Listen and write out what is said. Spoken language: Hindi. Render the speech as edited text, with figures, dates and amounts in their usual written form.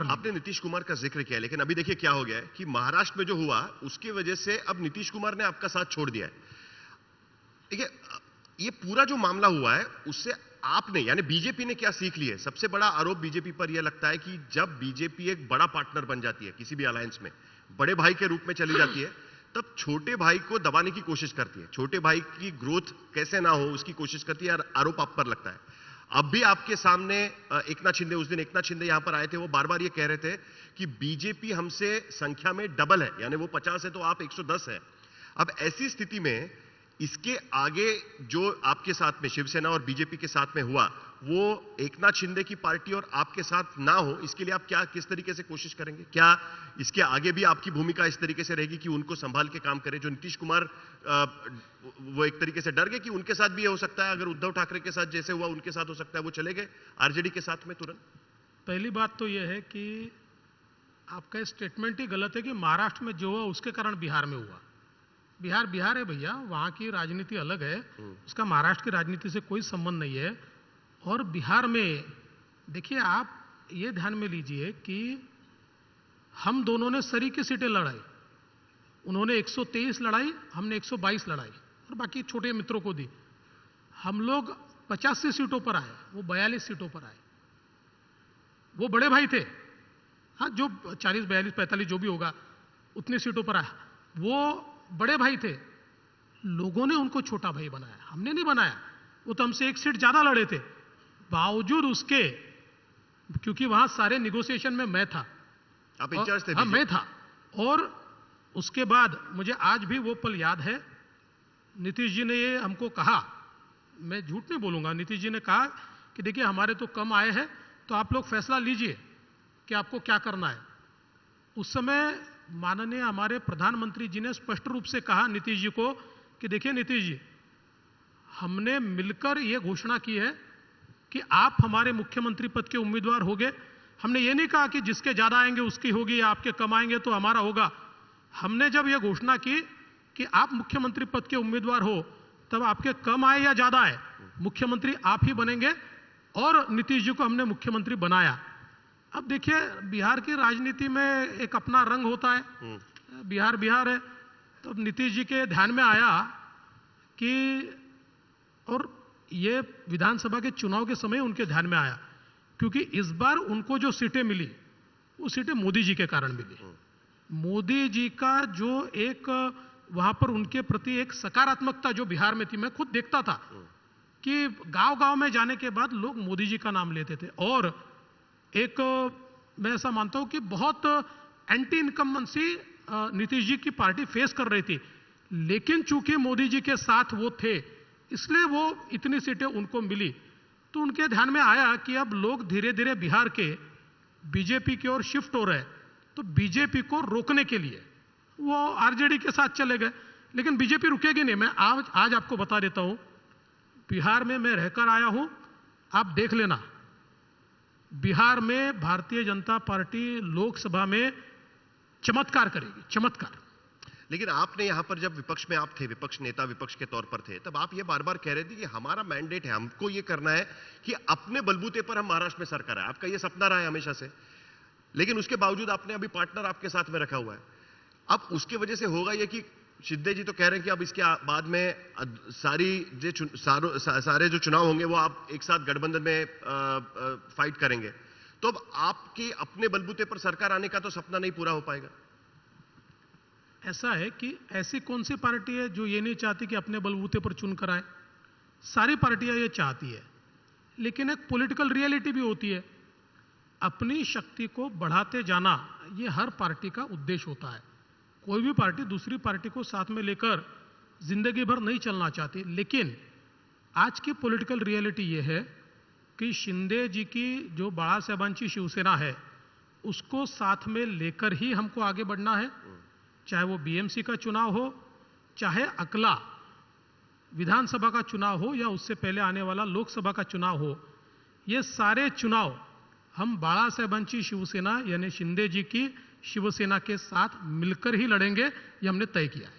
होगी। आपने नीतीश कुमार का जिक्र किया, लेकिन अभी देखिए क्या हो गया है कि महाराष्ट्र में जो हुआ उसकी वजह से अब नीतीश कुमार ने आपका साथ छोड़ दिया है। देखिए, ये पूरा जो मामला हुआ है उससे आपने यानी बीजेपी ने क्या सीख ली है? सबसे बड़ा आरोप बीजेपी पर यह लगता है कि जब बीजेपी एक बड़ा पार्टनर बन जाती है किसी भी अलायंस में, बड़े भाई के रूप में चली जाती है, तब छोटे भाई को दबाने की कोशिश करती है, छोटे भाई की ग्रोथ कैसे ना हो उसकी कोशिश करती है, आरोप आप पर लगता है। अब भी आपके सामने एकनाथ शिंदे, उस दिन एकनाथ शिंदे यहां पर आए थे, वो बार बार ये कह रहे थे कि बीजेपी हमसे संख्या में डबल है, यानी वो 50 है तो आप 110 है। अब ऐसी स्थिति में इसके आगे जो आपके साथ में शिवसेना और बीजेपी के साथ में हुआ, वो एकनाथ शिंदे की पार्टी और आपके साथ ना हो, इसके लिए आप क्या किस तरीके से कोशिश करेंगे? क्या इसके आगे भी आपकी भूमिका इस तरीके से रहेगी कि उनको संभाल के काम करें? जो नीतीश कुमार वो एक तरीके से डर गए कि उनके साथ भी ये हो सकता है, अगर उद्धव ठाकरे के साथ जैसे हुआ उनके साथ हो सकता है, वो चले गए आरजेडी के साथ में तुरंत। पहली बात तो यह है कि आपका स्टेटमेंट ही गलत है कि महाराष्ट्र में जो हुआ उसके कारण बिहार में हुआ। बिहार बिहार है भैया, वहां की राजनीति अलग है, उसका महाराष्ट्र की राजनीति से कोई संबंध नहीं है। और बिहार में देखिए, आप ये ध्यान में लीजिए कि हम दोनों ने सरी की सीटें लड़ाई, उन्होंने 123 लड़ाई, हमने 122 लड़ाई और बाकी छोटे मित्रों को दी। हम लोग 85 सीटों पर आए, वो 42 सीटों पर आए। वो बड़े भाई थे, हाँ, जो 40 42 45 जो भी होगा उतनी सीटों पर आया, वो बड़े भाई थे। लोगों ने उनको छोटा भाई बनाया, हमने नहीं बनाया। वो तो हमसे एक सीट ज्यादा लड़े थे, बावजूद उसके, क्योंकि वहां सारे निगोशिएशन में मैं था, आप इंचार्ज थे? हाँ, मैं था। और उसके बाद मुझे आज भी वो पल याद है, नीतीश जी ने ये हमको कहा, मैं झूठ नहीं बोलूंगा, नीतीश जी ने कहा कि देखिए हमारे तो कम आए हैं, तो आप लोग फैसला लीजिए कि आपको क्या करना है। उस समय माननीय हमारे प्रधानमंत्री जी ने स्पष्ट रूप से कहा नीतीश जी को कि देखिए नीतीश जी, हमने मिलकर यह घोषणा की है कि आप हमारे मुख्यमंत्री पद के उम्मीदवार होंगे। हमने ये नहीं कहा कि जिसके ज्यादा आएंगे उसकी होगी या आपके कम आएंगे तो हमारा होगा। हमने जब यह घोषणा की कि आप मुख्यमंत्री पद के उम्मीदवार हो, तब आपके कम आए या ज्यादा आए, मुख्यमंत्री आप ही बनेंगे। और नीतीश जी को हमने मुख्यमंत्री बनाया। अब देखिए, बिहार की राजनीति में एक अपना रंग होता है, बिहार बिहार है। तो नीतीश जी के ध्यान में आया कि, और ये विधानसभा के चुनाव के समय उनके ध्यान में आया, क्योंकि इस बार उनको जो सीटें मिली वो सीटें मोदी जी के कारण मिली। मोदी जी का जो एक वहां पर उनके प्रति एक सकारात्मकता जो बिहार में थी, मैं खुद देखता था कि गांव-गांव में जाने के बाद लोग मोदी जी का नाम लेते थे। और एक मैं ऐसा मानता हूं कि बहुत एंटी इनकम्बेंसी नीतीश जी की पार्टी फेस कर रही थी, लेकिन चूंकि मोदी जी के साथ वो थे, इसलिए वो इतनी सीटें उनको मिली। तो उनके ध्यान में आया कि अब लोग धीरे धीरे बिहार के बीजेपी की ओर शिफ्ट हो रहे हैं, तो बीजेपी को रोकने के लिए वो आरजेडी के साथ चले गए। लेकिन बीजेपी रुकेगी नहीं। मैं आज आपको बता देता हूं, बिहार में मैं रहकर आया हूं, आप देख लेना, बिहार में भारतीय जनता पार्टी लोकसभा में चमत्कार करेगी, चमत्कार। लेकिन आपने यहां पर जब विपक्ष में आप थे, विपक्ष नेता विपक्ष के तौर पर थे, तब आप ये बार बार कह रहे थे कि हमारा मैंडेट है, हमको ये करना है कि अपने बलबूते पर हम महाराष्ट्र में सरकार है। आपका ये सपना रहा है हमेशा से, लेकिन उसके बावजूद आपने अभी पार्टनर आपके साथ में रखा हुआ है। अब उसके वजह से होगा ये कि शिंदे जी तो कह रहे हैं कि अब इसके बाद में सारे जो चुनाव होंगे वो आप एक साथ गठबंधन में फाइट करेंगे, तो अब आपके अपने बलबूते पर सरकार आने का तो सपना नहीं पूरा हो पाएगा। ऐसा है कि ऐसी कौन सी पार्टी है जो ये नहीं चाहती कि अपने बलबूते पर चुन कर आए? सारी पार्टियां ये चाहती है, लेकिन एक पॉलिटिकल रियलिटी भी होती है। अपनी शक्ति को बढ़ाते जाना ये हर पार्टी का उद्देश्य होता है। कोई भी पार्टी दूसरी पार्टी को साथ में लेकर जिंदगी भर नहीं चलना चाहती, लेकिन आज की पॉलिटिकल रियलिटी ये है कि शिंदे जी की जो बाळासाहेबांची शिवसेना है उसको साथ में लेकर ही हमको आगे बढ़ना है। चाहे वो बीएमसी का चुनाव हो, चाहे अगला विधानसभा का चुनाव हो, या उससे पहले आने वाला लोकसभा का चुनाव हो, ये सारे चुनाव हम बाळासाहेबांची शिवसेना यानी शिंदे जी की शिवसेना के साथ मिलकर ही लड़ेंगे, ये हमने तय किया है।